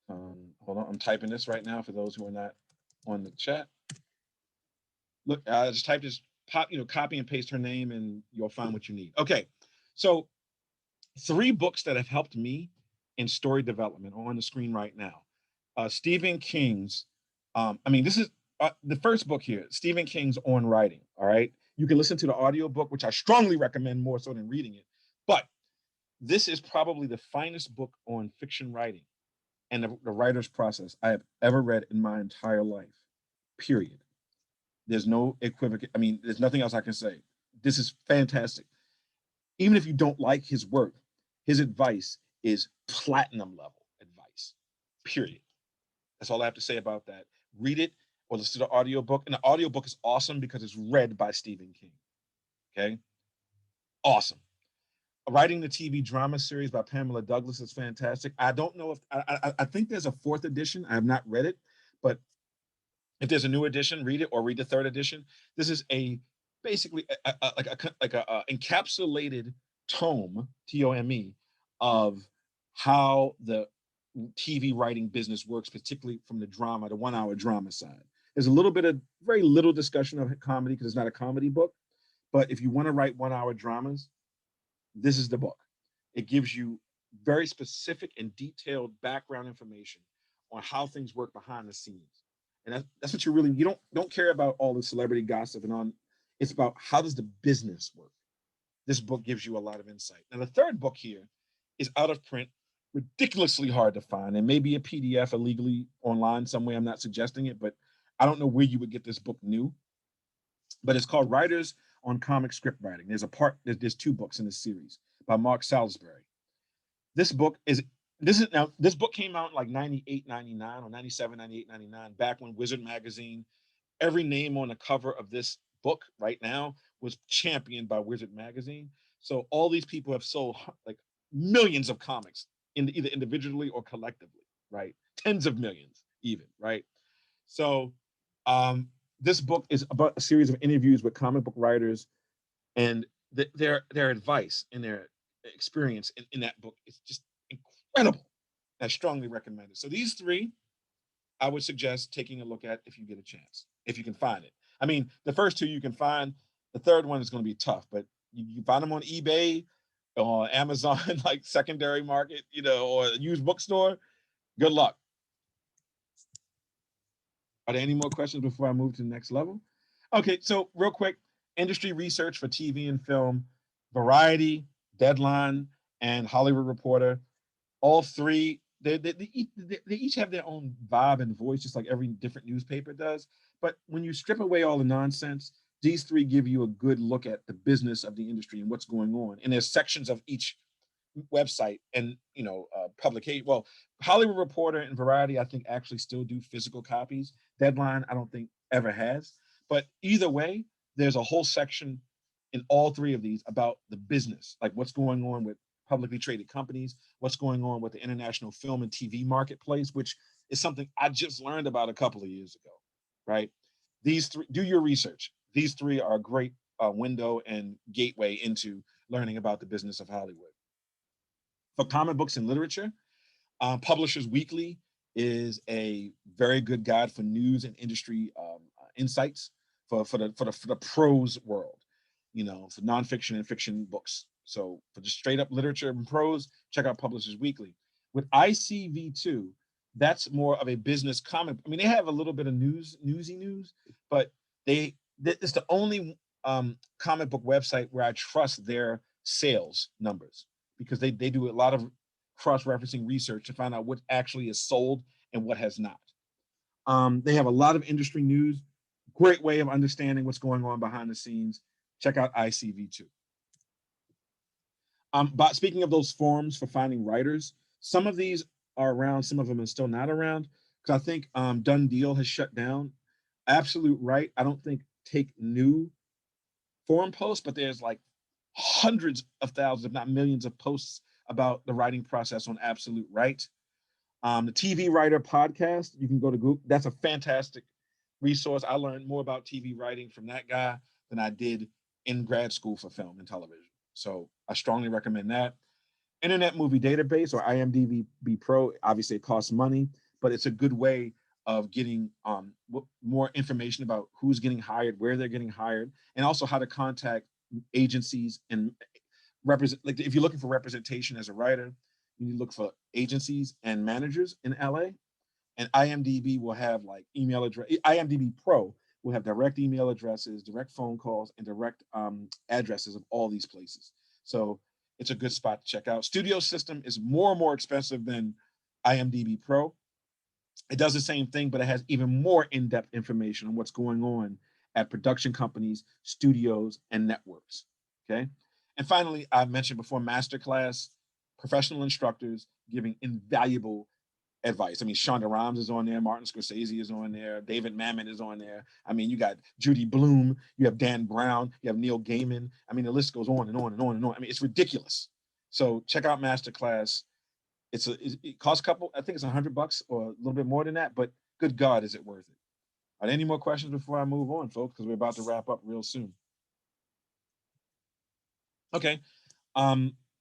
Hold on, I'm typing this right now for those who are not on the chat. Look, I just type this, copy and paste her name, and you'll find what you need. Okay, so 3 books that have helped me in story development are on the screen right now. Stephen King's, this is the first book here, Stephen King's On Writing, all right? You can listen to the audio book, which I strongly recommend more so than reading it. But this is probably the finest book on fiction writing and the writer's process I have ever read in my entire life, period. There's no equivocation. There's nothing else I can say. This is fantastic. Even if you don't like his work, his advice is platinum level advice, period. That's all I have to say about that. Read it or listen to the audiobook. And the audiobook is awesome because it's read by Stephen King. Okay? Awesome. Writing the TV drama series by Pamela Douglas is fantastic. I don't know if, I think there's a 4th edition. I have not read it, but if there's a new edition, read it or read the 3rd edition. This is basically like a encapsulated tome, TOME, of how the TV writing business works, particularly from the 1-hour drama side. There's a little bit of very little discussion of comedy because it's not a comedy book. But if you want to write 1-hour dramas, this is the book. It gives you very specific and detailed background information on how things work behind the scenes. And that's what you don't care about all the celebrity gossip and on. It's about how does the business work. This book gives you a lot of insight. Now, the third book here is out of print, ridiculously hard to find, and maybe a PDF illegally online somewhere. I'm not suggesting it, but I don't know where you would get this book new. But it's called Writers on Comic Script Writing. There's two books in this series by Mark Salisbury. This book came out in like 98, 99 or 97, 98, 99, back when Wizard magazine, every name on the cover of this book right now was championed by Wizard magazine. So all these people have sold like millions of comics either individually or collectively, right? Tens of millions even, right? So this book is about a series of interviews with comic book writers, and their advice and their experience in that book is just incredible. I strongly recommend it. So these three, I would suggest taking a look at if you get a chance, if you can find it. I mean, the first two you can find. The third one is going to be tough, but you find them on eBay or Amazon, like secondary market, or a used bookstore. Good luck. Are there any more questions before I move to the next level? Okay, so real quick, industry research for TV and film, Variety, Deadline, and Hollywood Reporter. All three, they each have their own vibe and voice, just like every different newspaper does. But when you strip away all the nonsense, these three give you a good look at the business of the industry and what's going on. And there's sections of each website and publication. Well, Hollywood Reporter and Variety, I think, actually still do physical copies. Deadline, I don't think ever has. But either way, there's a whole section in all three of these about the business, like what's going on with publicly traded companies, what's going on with the international film and TV marketplace, which is something I just learned about a couple of years ago, right? These three, do your research. These three are a great window and gateway into learning about the business of Hollywood. For comic books and literature, Publishers Weekly is a very good guide for news and industry insights for the prose world, for nonfiction and fiction books. So for just straight up literature and prose, check out Publishers Weekly. With ICV2, that's more of a business comic. I mean, they have a little bit of newsy news, but it's the only comic book website where I trust their sales numbers, because they do a lot of cross-referencing research to find out what actually is sold and what has not. They have a lot of industry news, great way of understanding what's going on behind the scenes. Check out ICV2. But speaking of those forums for finding writers, some of these are around, some of them are still not around, because I think Done Deal has shut down. Absolute Right, I don't think take new forum posts, but there's like hundreds of thousands, if not millions, of posts about the writing process on Absolute Right. The TV Writer podcast, you can go to Google. That's a fantastic resource. I learned more about TV writing from that guy than I did in grad school for film and television. So I strongly recommend that. Internet Movie Database, or IMDb Pro, obviously it costs money, but it's a good way of getting more information about who's getting hired, where they're getting hired, and also how to contact agencies and represent. Like if you're looking for representation as a writer, you need to look for agencies and managers in LA. And IMDb will have like email address. IMDb Pro will have direct email addresses, direct phone calls, and direct addresses of all these places. So it's a good spot to check out. Studio System is more and more expensive than IMDb Pro. It does the same thing, but it has even more in-depth information on what's going on at production companies, studios, and networks. Okay. And finally, I mentioned before, Masterclass, professional instructors giving invaluable advice. I mean, Shonda Rhimes is on there, Martin Scorsese is on there, David Mamet is on there. I mean, you got Judy Blume, you have Dan Brown, you have Neil Gaiman. I mean, the list goes on and on and on and on. I mean, it's ridiculous. So check out Masterclass. It costs a couple, I think it's $100 or a little bit more than that, but good God, is it worth it? Are there any more questions before I move on, folks? Because we're about to wrap up real soon. Okay.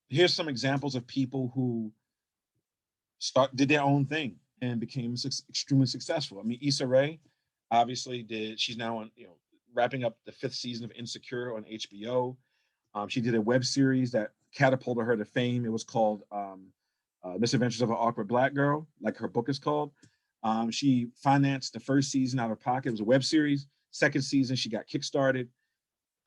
Here's some examples of people who did their own thing and became extremely successful. I mean, Issa Rae obviously she's now on, wrapping up the 5th season of Insecure on HBO. She did a web series that catapulted her to fame. It was called Misadventures of an Awkward Black Girl, like her book is called. She financed the first season out of pocket. It was a web series. Second season, she got kickstarted.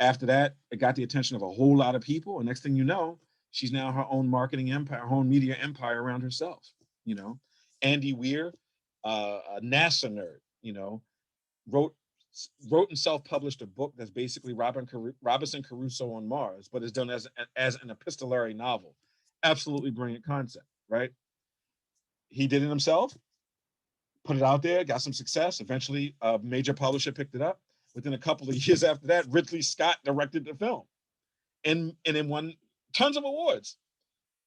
After that, it got the attention of a whole lot of people. And next thing you know, she's now her own marketing empire, her own media empire around herself. You know, Andy Weir, a NASA nerd, you know, wrote and self-published a book that's basically Robinson Crusoe on Mars, but is done as an epistolary novel. Absolutely brilliant concept, right? He did it himself, put it out there, got some success. Eventually, a major publisher picked it up. Within a couple of years after that, Ridley Scott directed the film and then won tons of awards,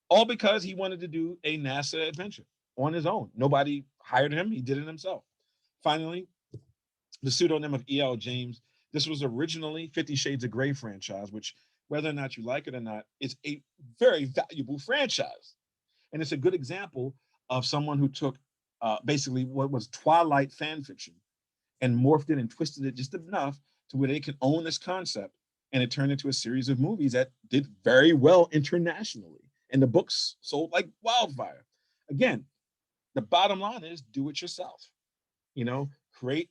all because he wanted to do a NASA adventure on his own. Nobody hired him. He did it himself. Finally, the pseudonym of E.L. James. This was originally 50 Shades of Grey franchise, which, whether or not you like it or not, is a very valuable franchise. And it's a good example of someone who took basically what was Twilight fan fiction and morphed it and twisted it just enough to where they can own this concept. And it turned into a series of movies that did very well internationally. And the books sold like wildfire. Again, the bottom line is do it yourself. You know,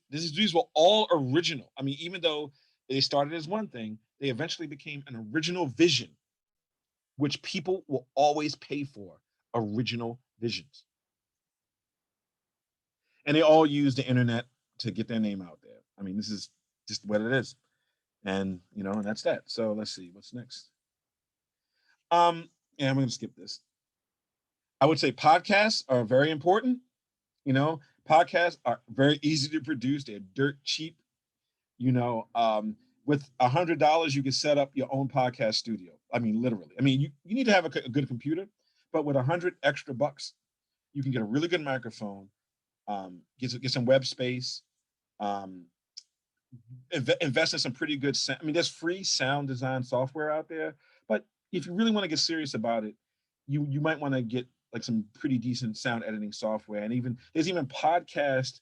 these were all original. I mean, even though they started as one thing, they eventually became an original vision, which people will always pay for. Original visions. And they all use the internet to get their name out there. I mean, this is just what it is. And, you know, and that's that. So let's see what's next. Yeah, I'm going to skip this. I would say podcasts are very important. You know, podcasts are very easy to produce. They're dirt cheap. You know, with $100, you can set up your own podcast studio. I mean, literally. I mean, you need to have a good computer, but with $100 extra bucks, you can get a really good microphone, get some web space, invest in some pretty good sound. I mean, there's free sound design software out there, but if you really want to get serious about it, you might want to get like some pretty decent sound editing software. And there's even podcast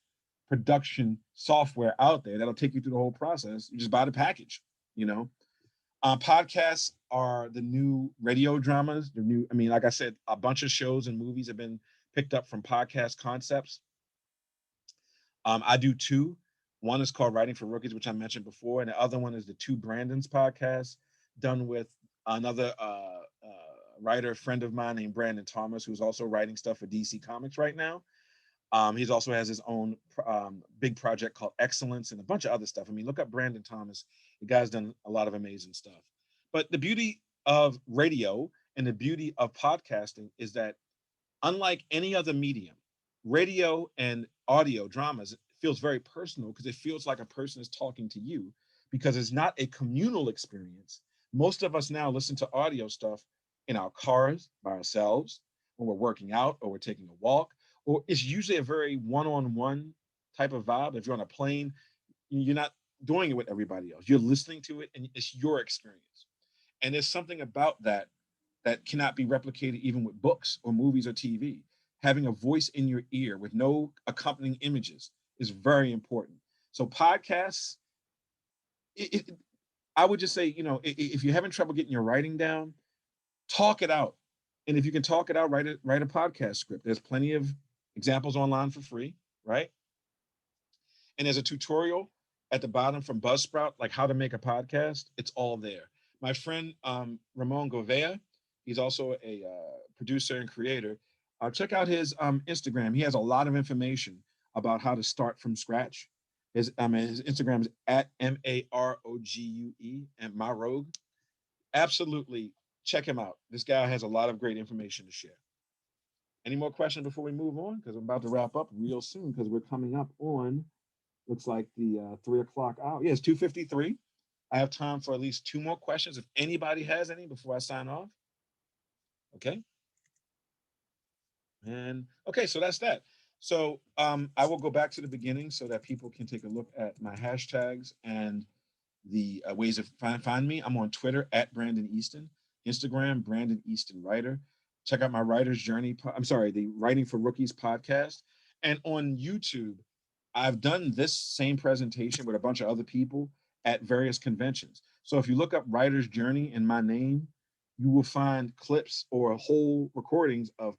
production software out there that'll take you through the whole process. You just buy the package, you know. Podcasts are the new radio dramas. I mean, like I said, a bunch of shows and movies have been picked up from podcast concepts. I do two. One is called Writing for Rookies, which I mentioned before, and the other one is the Two Brandons podcast, done with another writer friend of mine named Brandon Thomas, who's also writing stuff for DC Comics right now. He also has his own big project called Excellence and a bunch of other stuff. I mean, look up Brandon Thomas. The guy's done a lot of amazing stuff. But the beauty of radio and the beauty of podcasting is that unlike any other medium, radio and audio dramas feels very personal because it feels like a person is talking to you because it's not a communal experience. Most of us now listen to audio stuff in our cars by ourselves when we're working out or we're taking a walk, or it's usually a very one-on-one type of vibe. If you're on a plane, you're not doing it with everybody else. You're listening to it and it's your experience. And there's something about that cannot be replicated even with books or movies or TV. Having a voice in your ear with no accompanying images is very important. So podcasts, I would just say, you know, if you're having trouble getting your writing down, talk it out. And if you can talk it out, write a podcast script. There's plenty of examples online for free, right? And there's a tutorial at the bottom from Buzzsprout, like how to make a podcast. It's all there. My friend Ramon Govea, he's also a producer and creator. Check out his Instagram. He has a lot of information about how to start from scratch. His Instagram is at MAROGUE and Marogue. Absolutely check him out. This guy has a lot of great information to share. Any more questions before we move on? Because I'm about to wrap up real soon because we're coming up on, looks like the 3 o'clock hour. Yeah, it's 2:53. I have time for at least 2 more questions if anybody has any before I sign off. Okay. And okay, so that's that. So I will go back to the beginning so that people can take a look at my hashtags and the ways to find me. I'm on Twitter at Brandon Easton, Instagram, Brandon Easton Writer. Check out my Writer's Journey. The Writing for Rookies podcast. And on YouTube, I've done this same presentation with a bunch of other people at various conventions. So if you look up Writer's Journey and my name, you will find clips or whole recordings of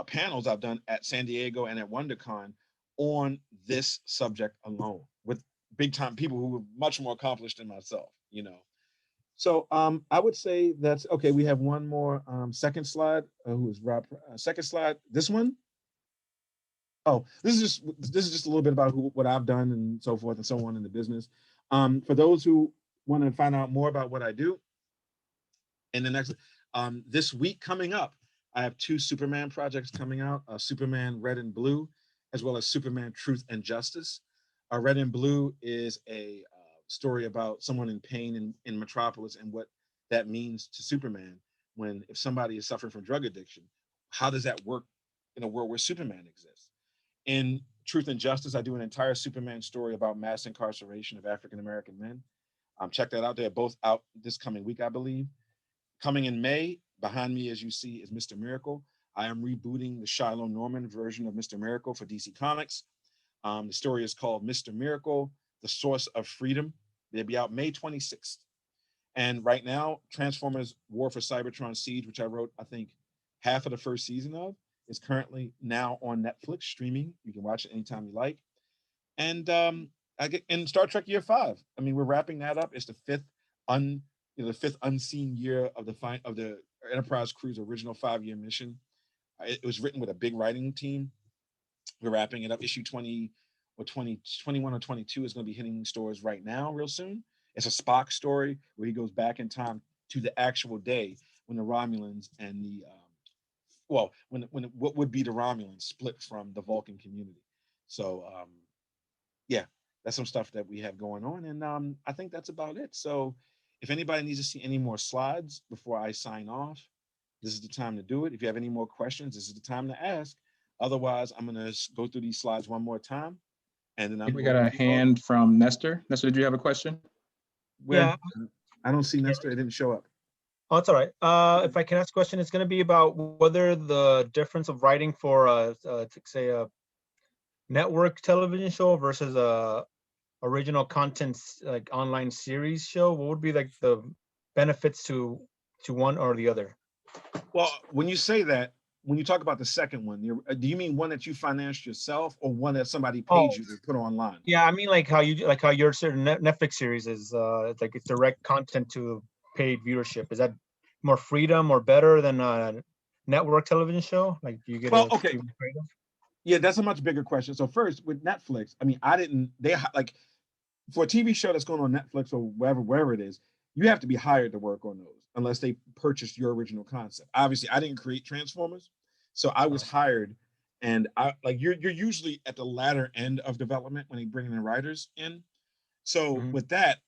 panels I've done at San Diego and at WonderCon on this subject alone with big time people who were much more accomplished than myself, you know. So I would say that's okay. We have one more second slide. Who is Rob? Second slide. This one. Oh, this is just a little bit about what I've done and so forth and so on in the business. For those who want to find out more about what I do, in the next this week coming up, I have two Superman projects coming out: Superman Red and Blue, as well as Superman Truth and Justice. Red and Blue is a story about someone in pain in Metropolis and what that means to Superman when if somebody is suffering from drug addiction. How does that work in a world where Superman exists? In Truth and Justice, I do an entire Superman story about mass incarceration of African American men. Check that out. They're both out this coming week, I believe. Coming in May, behind me, as you see, is Mr. Miracle. I am rebooting the Shiloh Norman version of Mr. Miracle for DC Comics. The story is called Mr. Miracle, The Source of Freedom. They'll be out May 26th. And right now, Transformers War for Cybertron Siege, which I wrote, I think, half of the first season of, is currently now on Netflix streaming. You can watch it anytime you like. And I get in Star Trek Year 5. I mean, we're wrapping that up. It's the fifth unseen year of the Enterprise crew's original 5-year mission. It was written with a big writing team. We're wrapping it up. Issue 20 or 21 or 22 is going to be hitting stores right now, real soon. It's a Spock story where he goes back in time to the actual day when the Romulans and the when what would be the Romulans split from the Vulcan community. So yeah, that's some stuff that we have going on, and I think that's about it. So if anybody needs to see any more slides before I sign off, this is the time to do it. If you have any more questions, this is the time to ask. Otherwise, I'm going to go through these slides one more time, and then I'm We going got a to hand from Nestor. Nestor, did you have a question? where Yeah. I don't see Nestor. It didn't show up. Oh, it's all right. If I can ask a question, it's going to be about whether the difference of writing for say a network television show versus a original content like online series show. What would be like the benefits to one or the other? Well, when you say that, when you talk about the second one, do you mean one that you financed yourself or one that somebody paid you to put online? Yeah, I mean like how your certain Netflix series is like it's direct content to paid viewership. Is that more freedom or better than a network television show? Like do you get okay. Yeah, that's a much bigger question. So first, with Netflix, I mean, they like for a TV show that's going on Netflix or wherever it is, you have to be hired to work on those unless they purchased your original concept. Obviously, I didn't create Transformers, so I was hired, and I like you're usually at the latter end of development when they bring in writers in. So with that,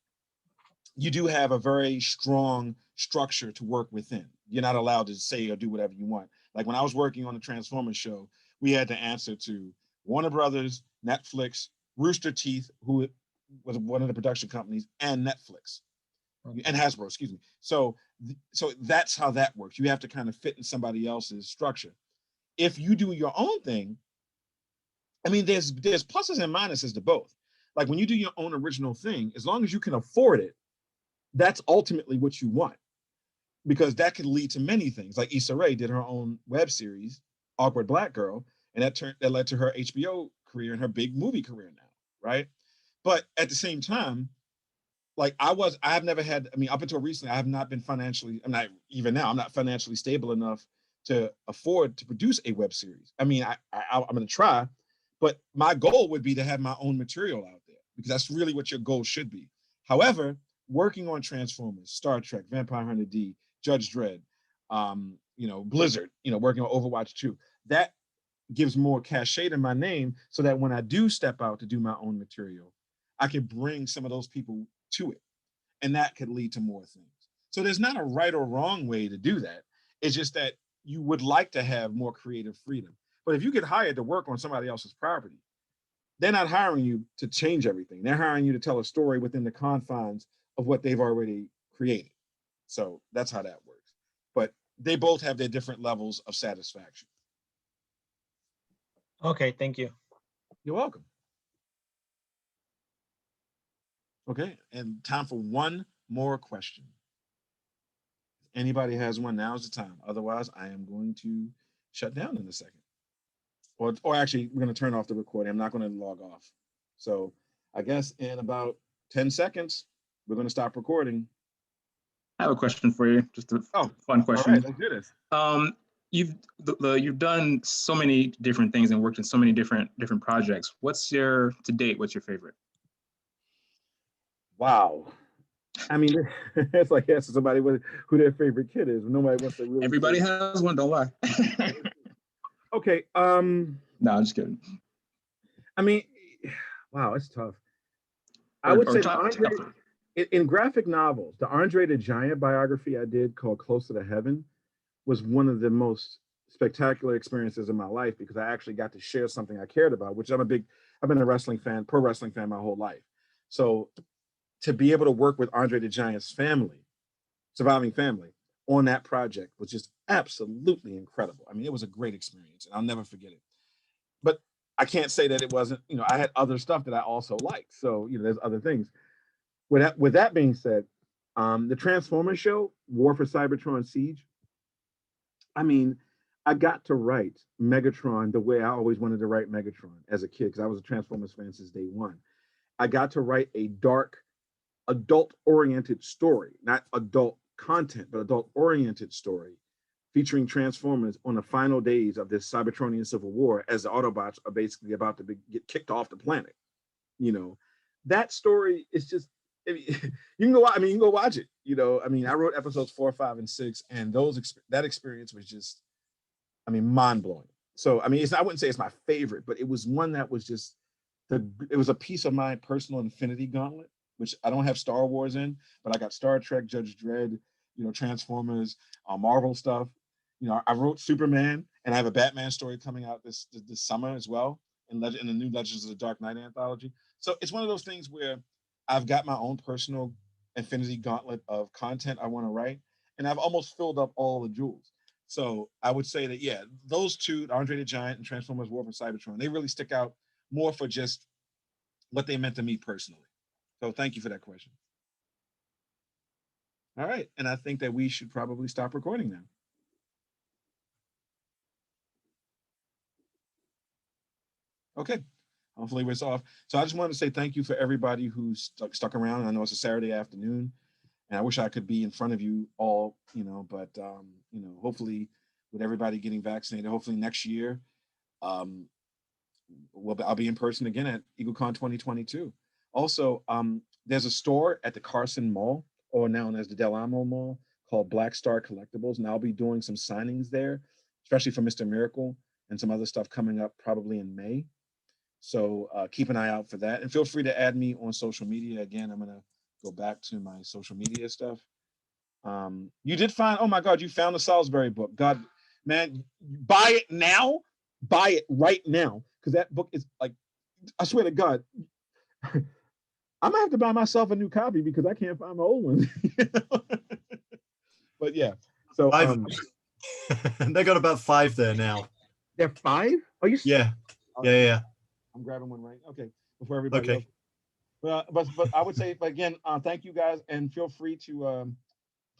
you do have a very strong structure to work within. You're not allowed to say or do whatever you want. Like when I was working on the Transformers show, we had to answer to Warner Brothers, Netflix, Rooster Teeth, who was one of the production companies, and Netflix, and Hasbro, excuse me. So that's how that works. You have to kind of fit in somebody else's structure. If you do your own thing, I mean, there's pluses and minuses to both. Like when you do your own original thing, as long as you can afford it, that's ultimately what you want, because that could lead to many things. Like Issa Rae did her own web series, Awkward Black Girl, and that led to her HBO career and her big movie career now, right? But at the same time, like I've never had, I mean, up until recently, I have not been financially, I'm not financially stable enough to afford to produce a web series. I mean, I'm going to try, but my goal would be to have my own material out there, because that's really what your goal should be. However, working on Transformers, Star Trek, Vampire Hunter D, Judge Dredd, Blizzard, working on Overwatch 2, that gives more cachet to my name, so that when I do step out to do my own material, I can bring some of those people to it, and that could lead to more things. So there's not a right or wrong way to do that. It's just that you would like to have more creative freedom. But if you get hired to work on somebody else's property, they're not hiring you to change everything. They're hiring you to tell a story within the confines of what they've already created. So that's how that works. But they both have their different levels of satisfaction. Okay, thank you. You're welcome. Okay, and time for one more question. If anybody has one, now's the time. Otherwise, I am going to shut down in a second. Or actually, we're going to turn off the recording. I'm not going to log off. So I guess in about 10 seconds, we're going to stop recording. I have a question for you, just a fun All question. right, let's do this. You've done so many different things and worked in so many different projects. To date, what's your favorite? Wow. I mean, it's like asking somebody who their favorite kid is. Nobody wants to really. Everybody has one, don't lie. Okay. No, I'm just kidding. I mean, wow, it's tough. I would say in graphic novels, the Andre the Giant biography I did called Closer to Heaven was one of the most spectacular experiences in my life, because I actually got to share something I cared about, which I've been a wrestling fan, pro wrestling fan my whole life. So to be able to work with Andre the Giant's surviving family on that project was just absolutely incredible. I mean, it was a great experience and I'll never forget it. But I can't say that it wasn't, I had other stuff that I also liked. So, there's other things. With that being said, the Transformers show, War for Cybertron Siege, I mean, I got to write Megatron the way I always wanted to write Megatron as a kid, because I was a Transformers fan since day one. I got to write a dark, adult-oriented story, not adult content, but adult-oriented story featuring Transformers on the final days of this Cybertronian civil war, as the Autobots are basically about to get kicked off the planet. That story is just, you can go watch it. I wrote episodes 4, 5, and 6, and that experience was just, mind-blowing. So, I wouldn't say it's my favorite, but it was one that was just, it was a piece of my personal Infinity Gauntlet, which I don't have Star Wars in, but I got Star Trek, Judge Dredd, Transformers, Marvel stuff. I wrote Superman, and I have a Batman story coming out this summer as well, in the new Legends of the Dark Knight anthology. So it's one of those things where I've got my own personal Infinity Gauntlet of content I want to write, and I've almost filled up all the jewels. So I would say that, yeah, those two, Andre the Giant and Transformers War for Cybertron, they really stick out more for just what they meant to me personally. So thank you for that question. All right, and I think that we should probably stop recording now. Okay, hopefully we're off. So I just wanted to say thank you for everybody who's stuck around. I know it's a Saturday afternoon, and I wish I could be in front of you all, but hopefully with everybody getting vaccinated, hopefully next year, I'll be in person again at EagleCon 2022. Also, there's a store at the Carson Mall, or known as the Del Amo Mall, called Black Star Collectibles, and I'll be doing some signings there, especially for Mr. Miracle and some other stuff coming up probably in May. So keep an eye out for that, and feel free to add me on social media. Again, I'm gonna go back to my social media stuff. You did find, oh my God, you found the Salisbury book. God, man, buy it now. Buy it right now, because that book is like, I swear to God, I'm gonna have to buy myself a new copy because I can't find my old one. But yeah, so they got about 5 there now. They're 5? Are you? Yeah. Yeah. I'm grabbing one right. Okay, before everybody Okay. else. But I would say, again, thank you guys, and feel free to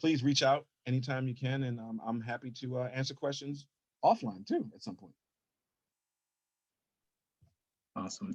please reach out anytime you can, and I'm happy to answer questions offline too at some point. Awesome.